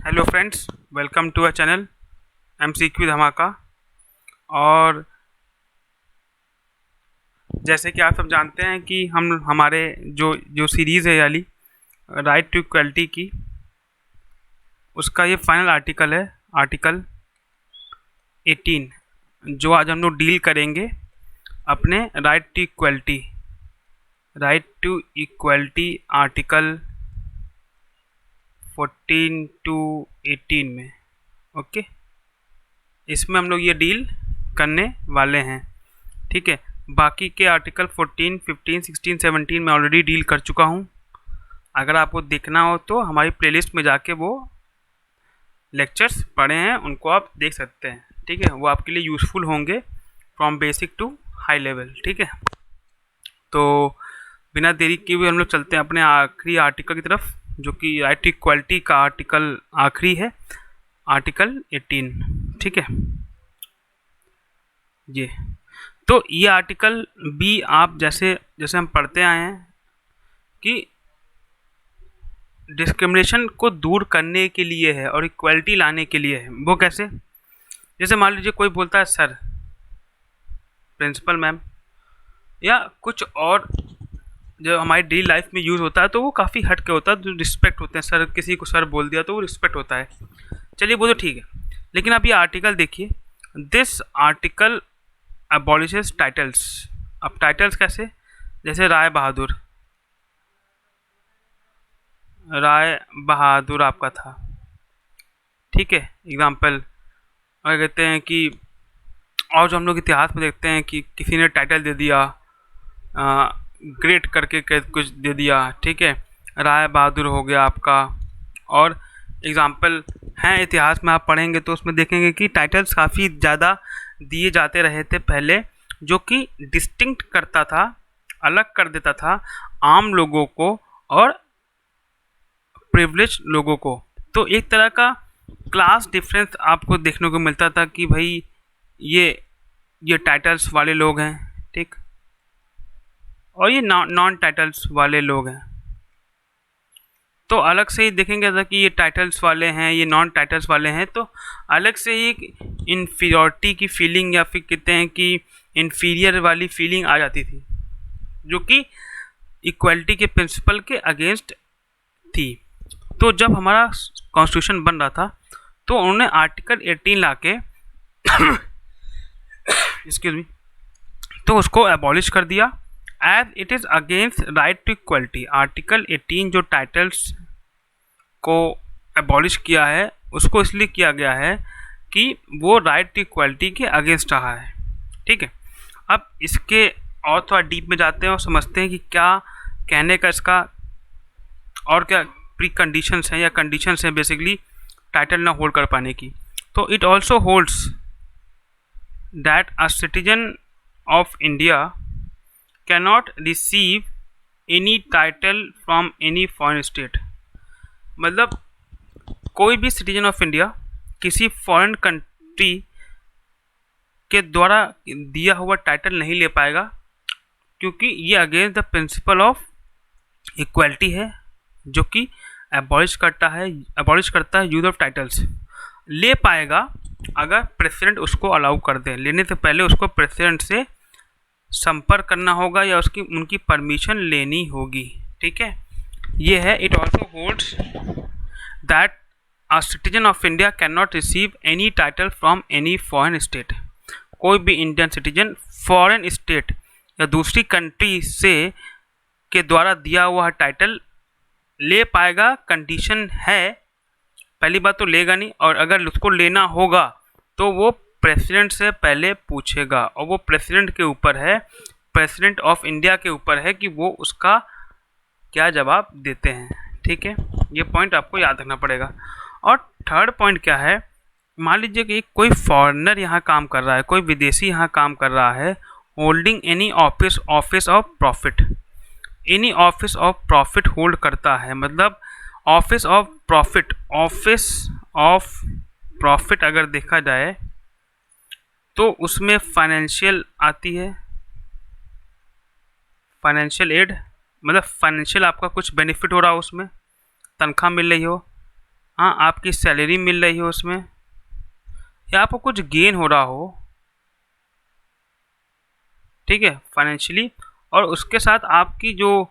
Hello friends, welcome to a channel MCQ Dhamaka. और जैसे कि आप सब जानते हैं कि हम हमारे जो जो सीरीज़ है याली राइट टू इक्वलिटी की, उसका ये फाइनल आर्टिकल है, आर्टिकल 18, जो आज हम लोग डील करेंगे अपने right to equality article 14 to 18 में। ओके, इसमें हम लोग ये डील करने वाले हैं। ठीक है, बाकी के आर्टिकल 14, 15, 16, 17 में ऑलरेडी डील कर चुका हूँ। अगर आपको देखना हो तो हमारी प्लेलिस्ट में जाके वो लेक्चर्स पढ़े हैं, उनको आप देख सकते हैं। ठीक है, वो आपके लिए यूज़फुल होंगे from basic to high level. ठीक है, तो बिना देरी किए हुए हम लोग चलते हैं अपने आखिरी आर्टिकल की तरफ, जो कि राइट टू इक्वलिटी का आर्टिकल आखिरी है, आर्टिकल 18। ठीक है, ये तो ये आर्टिकल भी आप जैसे जैसे हम पढ़ते आए हैं कि डिस्क्रिमिनेशन को दूर करने के लिए है और इक्वलिटी लाने के लिए है। वो कैसे? जैसे मान लीजिए कोई बोलता है सर, प्रिंसिपल मैम, या कुछ और जो हमारी डेली लाइफ में यूज़ होता है, तो वो काफ़ी हट के होता है, जो रिस्पेक्ट होते हैं। सर, किसी को सर बोल दिया तो वो रिस्पेक्ट होता है। चलिए, वो तो ठीक है, लेकिन आप ये आर्टिकल देखिए, दिस आर्टिकल अबॉलिशेस टाइटल्स। अब टाइटल्स कैसे? जैसे राय बहादुर आपका था। ठीक है, एग्जाम्पल। और कहते हैं कि और जो हम लोग इतिहास में देखते हैं कि किसी ने टाइटल दे दिया, ग्रेट करके कुछ दे दिया। ठीक है, राय बहादुर हो गया आपका। और एग्जाम्पल हैं इतिहास में, आप पढ़ेंगे तो उसमें देखेंगे कि टाइटल्स काफ़ी ज़्यादा दिए जाते रहे थे पहले, जो कि डिस्टिंक्ट करता था, अलग कर देता था आम लोगों को और प्रिविलेज लोगों को। तो एक तरह का क्लास डिफरेंस आपको देखने को मिलता था कि भाई ये टाइटल्स वाले लोग हैं, ठीक, और ये नॉन टाइटल्स वाले लोग हैं। तो अलग से ही देखेंगे था कि ये टाइटल्स वाले हैं, ये नॉन टाइटल्स वाले हैं, तो अलग से ही एक इन्फीरियरिटी की फीलिंग, या फिर कहते हैं कि इन्फीरियर वाली फीलिंग आ जाती थी, जो कि इक्वलिटी के प्रिंसिपल के अगेंस्ट थी। तो जब हमारा कॉन्स्टिट्यूशन बन रहा था, तो उन्होंने आर्टिकल 18 लाके एक्सक्यूज मी, तो उसको एबॉलिश कर दिया, as it is against right to equality. Article 18 जो टाइटल्स को एबॉलिश किया है, उसको इसलिए किया गया है कि वो राइट टू इक्वलिटी के अगेंस्ट रहा है। ठीक है, अब इसके और थोड़ा डीप में जाते हैं और समझते हैं कि क्या कहने का इसका और क्या प्री कंडीशंस हैं या कंडीशंस हैं बेसिकली टाइटल ना होल्ड कर पाने की। तो it also holds that a citizen of India cannot receive any title from any foreign state. मतलब कोई भी सिटीजन ऑफ इंडिया किसी फॉरेन कंट्री के द्वारा दिया हुआ टाइटल नहीं ले पाएगा, क्योंकि ये against the principle of equality है, जो कि एबॉलिश करता है यूज ऑफ टाइटल्स। ले पाएगा अगर प्रेसिडेंट उसको अलाउ कर दे। लेने से पहले उसको प्रेसिडेंट से संपर्क करना होगा या उनकी परमिशन लेनी होगी। ठीक है, ये है। It also holds that a citizen of India can not receive any title from any foreign state. कोई भी इंडियन सिटीजन फॉरेन स्टेट या दूसरी कंट्री से के द्वारा दिया हुआ टाइटल ले पाएगा। कंडीशन है, पहली बात तो लेगा नहीं, और अगर उसको लेना होगा तो वो प्रेसिडेंट से पहले पूछेगा, और वो प्रेसिडेंट के ऊपर है, प्रेसिडेंट ऑफ इंडिया के ऊपर है कि वो उसका क्या जवाब देते हैं। ठीक है, ये पॉइंट आपको याद रखना पड़ेगा। और थर्ड पॉइंट क्या है? मान लीजिए कि कोई फॉरेनर यहाँ काम कर रहा है, कोई विदेशी यहाँ काम कर रहा है, holding any office of profit. Any office of profit hold करता है, मतलब ऑफिस ऑफ प्रॉफिट अगर देखा जाए तो उसमें फाइनेंशियल आती है, फाइनेंशियल एड, मतलब फाइनेंशियल आपका कुछ बेनिफिट हो रहा हो, उसमें तनख्वाह मिल रही हो, हाँ, आपकी सैलरी मिल रही हो उसमें, या आपको कुछ गेन हो रहा हो, ठीक है, फाइनेंशियली, और उसके साथ आपकी जो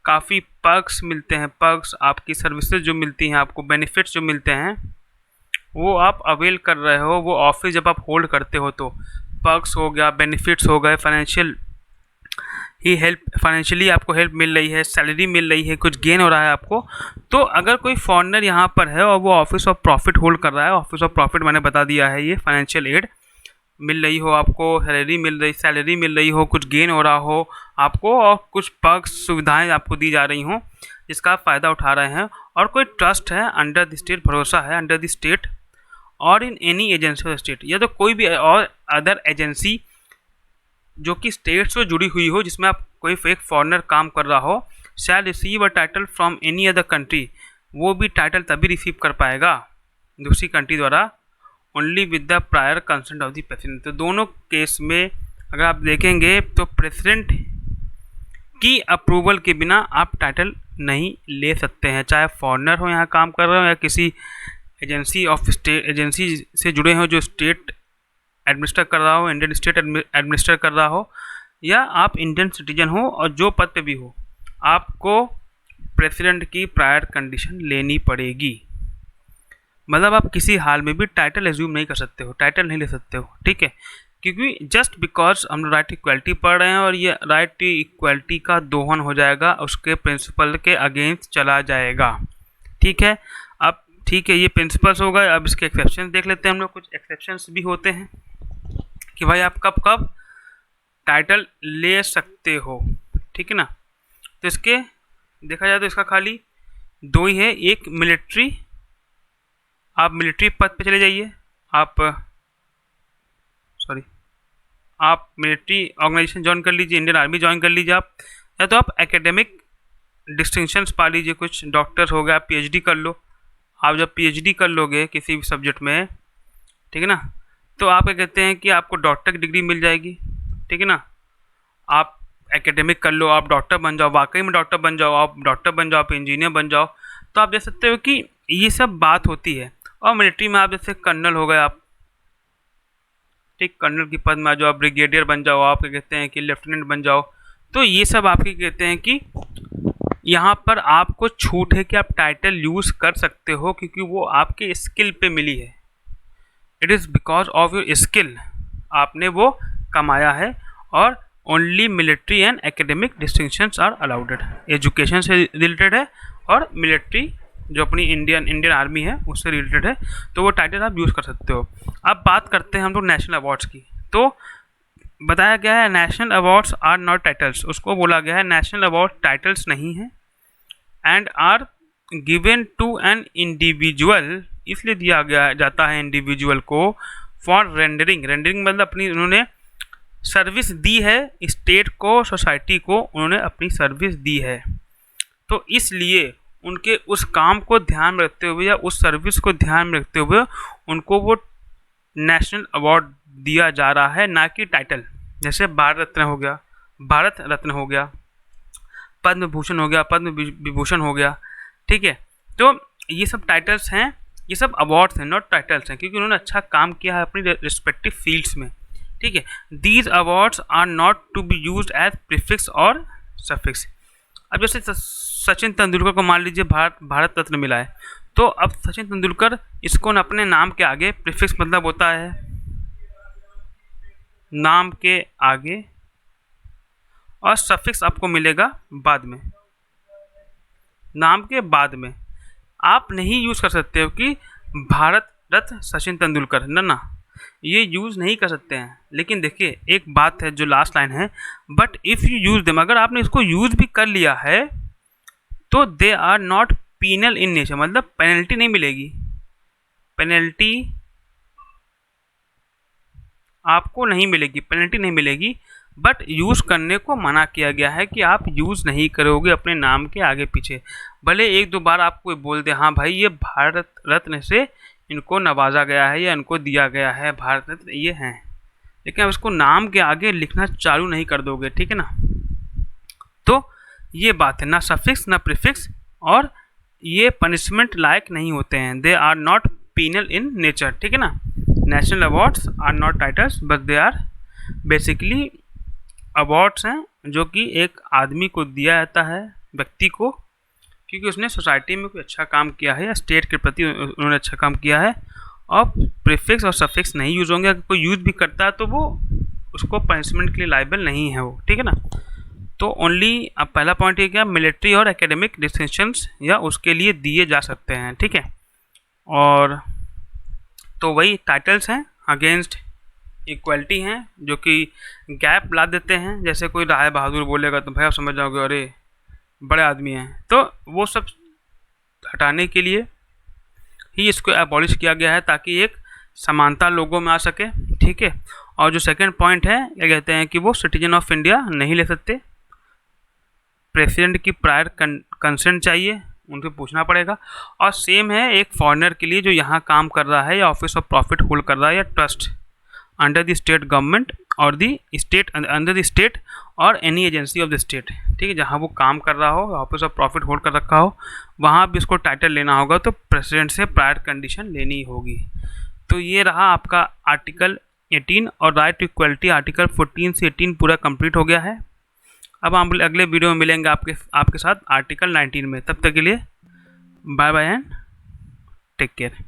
काफ़ी पर्क्स मिलते हैं, पर्क्स आपकी सर्विसेज जो मिलती हैं, आपको बेनिफिट्स जो मिलते हैं, वो आप अवेल कर रहे हो। वो ऑफिस जब आप होल्ड करते हो तो पर्क्स हो गया, बेनिफिट्स हो गए, फाइनेंशियली आपको हेल्प मिल रही है, सैलरी मिल रही है, कुछ गेन हो रहा है आपको। तो अगर कोई फॉरेनर यहाँ पर है और वो ऑफिस ऑफ प्रॉफिट होल्ड कर रहा है, ऑफिस ऑफ प्रॉफिट मैंने बता दिया है, ये फाइनेंशियल एड मिल रही हो आपको, सैलरी मिल रही हो, कुछ गेन हो रहा हो आपको, और कुछ पर्क्स सुविधाएं आपको दी जा रही हों जिसका आप फ़ायदा उठा रहे हैं, और कोई ट्रस्ट है अंडर द स्टेट, भरोसा है अंडर द स्टेट और in any agency of state, या तो कोई भी और अदर एजेंसी जो कि स्टेट से जुड़ी हुई हो, जिसमें आप कोई फेक फॉरेनर काम कर रहा हो, shall receive a title from any other country, वो भी टाइटल तभी रिसीव कर पाएगा दूसरी कंट्री द्वारा, only with the prior consent of the president. तो दोनों केस में अगर आप देखेंगे तो प्रेसिडेंट की अप्रूवल के बिना आप टाइटल नहीं ले सकते हैं, चाहे फॉरेनर हो यहाँ काम कर रहे हो, या किसी एजेंसी से जुड़े हो जो स्टेट एडमिनिस्टर कर रहा हो, इंडियन स्टेट एडमिनिस्टर कर रहा हो, या आप इंडियन सिटीजन हो और जो पद पे भी हो, आपको प्रेसिडेंट की प्रायर कंडीशन लेनी पड़ेगी। मतलब आप किसी हाल में भी टाइटल एज्यूम नहीं कर सकते हो, टाइटल नहीं ले सकते हो, ठीक है, क्योंकि जस्ट बिकॉज हम राइट टू इक्वलिटी पढ़ रहे हैं और ये राइट टू इक्वलिटी का दोहन हो जाएगा, उसके प्रिंसिपल के अगेंस्ट चला जाएगा, ठीक है। अब ठीक है, ये प्रिंसिपल्स हो गए, अब इसके एक्सेप्शन देख लेते हैं हम लोग। कुछ एक्सेप्शंस भी होते हैं कि भाई आप कब कब टाइटल ले सकते हो, ठीक है ना। तो इसके देखा जाए तो इसका खाली दो ही है, एक मिलिट्री, आप मिलिट्री पद पे चले जाइए, आप मिलिट्री ऑर्गेनाइजेशन ज्वाइन कर लीजिए, इंडियन आर्मी ज्वाइन कर लीजिए आप, या तो आप एकेडमिक डिस्टिंक्शंस पा लीजिए, कुछ डॉक्टर हो गया, पीएचडी कर लो। आप जब पीएचडी कर लोगे किसी भी सब्जेक्ट में, ठीक है ना, तो आप क्या कहते हैं कि आपको डॉक्टर की डिग्री मिल जाएगी, ठीक है ना। आप एकेडमिक कर लो, आप डॉक्टर बन जाओ, वाकई में डॉक्टर बन जाओ, आप डॉक्टर बन जाओ, आप इंजीनियर बन जाओ, तो आप देख सकते हो कि ये सब बात होती है। और मिलिट्री में आप जैसे कर्नल हो गए आप, ठीक, कर्नल की पद में आ जाओ, आप ब्रिगेडियर बन जाओ, आप क्या कहते हैं कि लेफ्टिनेंट बन जाओ, तो ये सब आपके कहते हैं कि यहाँ पर आपको छूट है कि आप टाइटल यूज़ कर सकते हो, क्योंकि वो आपके स्किल पे मिली है, it is because of your skill, आपने वो कमाया है। और only military and academic distinctions are allowed, education से रिलेटेड है और मिलिट्री जो अपनी इंडियन आर्मी है उससे रिलेटेड है, तो वो टाइटल आप यूज़ कर सकते हो। अब बात करते हैं हम लोग नेशनल अवार्ड्स की। तो बताया गया है national awards are not titles, उसको बोला गया है नेशनल अवार्ड टाइटल्स नहीं है, and are given to an individual, इसलिए दिया गया जाता है इंडिविजुअल को फॉर रेंडरिंग मतलब अपनी उन्होंने सर्विस दी है, स्टेट को, सोसाइटी को उन्होंने अपनी सर्विस दी है, तो इसलिए उनके उस काम को ध्यान में रखते हुए या उस सर्विस को ध्यान में रखते हुए उनको वो नेशनल अवार्ड दिया जा रहा है, ना कि टाइटल। जैसे भारत रत्न हो गया, पद्म भूषण हो गया, पद्म विभूषण हो गया, ठीक है। तो ये सब टाइटल्स हैं, ये सब अवार्ड्स हैं, नॉट टाइटल्स हैं, क्योंकि उन्होंने अच्छा काम किया है अपनी रिस्पेक्टिव फील्ड्स में, ठीक है। These awards are not to be used as prefix और सफिक्स। अब जैसे सचिन तेंदुलकर को मान लीजिए भारत रत्न मिला है, तो अब सचिन तेंदुलकर इसको अपने नाम के आगे, प्रीफिक्स मतलब होता है नाम के आगे, और सफिक्स आपको मिलेगा बाद में, नाम के बाद में। आप नहीं यूज़ कर सकते हो कि भारत रत्न सचिन तेंदुलकर, ना, ये यूज़ नहीं कर सकते हैं। लेकिन देखिए एक बात है जो लास्ट लाइन है, but if you use them, अगर आपने इसको यूज़ भी कर लिया है तो they are not penal in nature, मतलब पेनल्टी नहीं मिलेगी, पेनल्टी आपको नहीं मिलेगी, पेनल्टी नहीं मिलेगी, बट यूज़ करने को मना किया गया है कि आप यूज़ नहीं करोगे अपने नाम के आगे पीछे। भले एक दो बार आपको बोल दे हाँ भाई ये भारत रत्न से इनको नवाजा गया है या इनको दिया गया है भारत रत्न ये हैं, लेकिन आप इसको नाम के आगे लिखना चालू नहीं कर दोगे, ठीक है ना। तो ये बात है, ना सफिक्स ना प्रीफिक्स, और ये पनिशमेंट लायक नहीं होते हैं, they are not penal in nature, ठीक है ना। National awards are not titles but they are basically awards हैं जो कि एक आदमी को दिया जाता है, व्यक्ति को, क्योंकि उसने सोसाइटी में कोई अच्छा काम किया है या स्टेट के प्रति उन्होंने अच्छा काम किया है। और प्रीफिक्स और सफिक्स नहीं यूज़ होंगे, अगर कोई यूज़ भी करता है तो वो उसको पनिशमेंट के लिए लायबल नहीं है वो, ठीक है ना। तो ओनली अब पहला पॉइंट ये क्या, मिलिट्री और एकेडमिक डिस्टिंक्शंस या उसके लिए दिए जा सकते हैं, ठीक है। और तो वही टाइटल्स हैं अगेंस्ट इक्वलिटी हैं जो कि गैप ला देते हैं। जैसे कोई राय बहादुर बोलेगा तो भाई आप समझ जाओगे अरे बड़े आदमी हैं, तो वो सब हटाने के लिए ही इसको एबॉलिश किया गया है ताकि एक समानता लोगों में आ सके, ठीक है। और जो सेकंड पॉइंट है क्या कहते हैं कि वो सिटीजन ऑफ इंडिया नहीं ले सकते, प्रेसिडेंट की प्रायर कंसेंट चाहिए, उनसे पूछना पड़ेगा। और सेम है एक फॉरेनर के लिए जो यहाँ काम कर रहा है या ऑफिस ऑफ प्रॉफिट होल्ड कर रहा है या trust under the state government और the state under the state और any agency of the state, ठीक है। जहाँ वो काम कर रहा हो, ऑफिस ऑफ प्रॉफिट होल्ड कर रखा हो, वहाँ भी इसको टाइटल लेना होगा तो प्रेसिडेंट से प्रायर कंडीशन लेनी होगी। तो ये रहा आपका आर्टिकल 18 और राइट टू इक्वलिटी आर्टिकल 14 से 18 पूरा कंप्लीट हो गया है। अब हम अगले वीडियो में मिलेंगे आपके साथ आर्टिकल 19 में। तब तक के लिए bye bye and take care.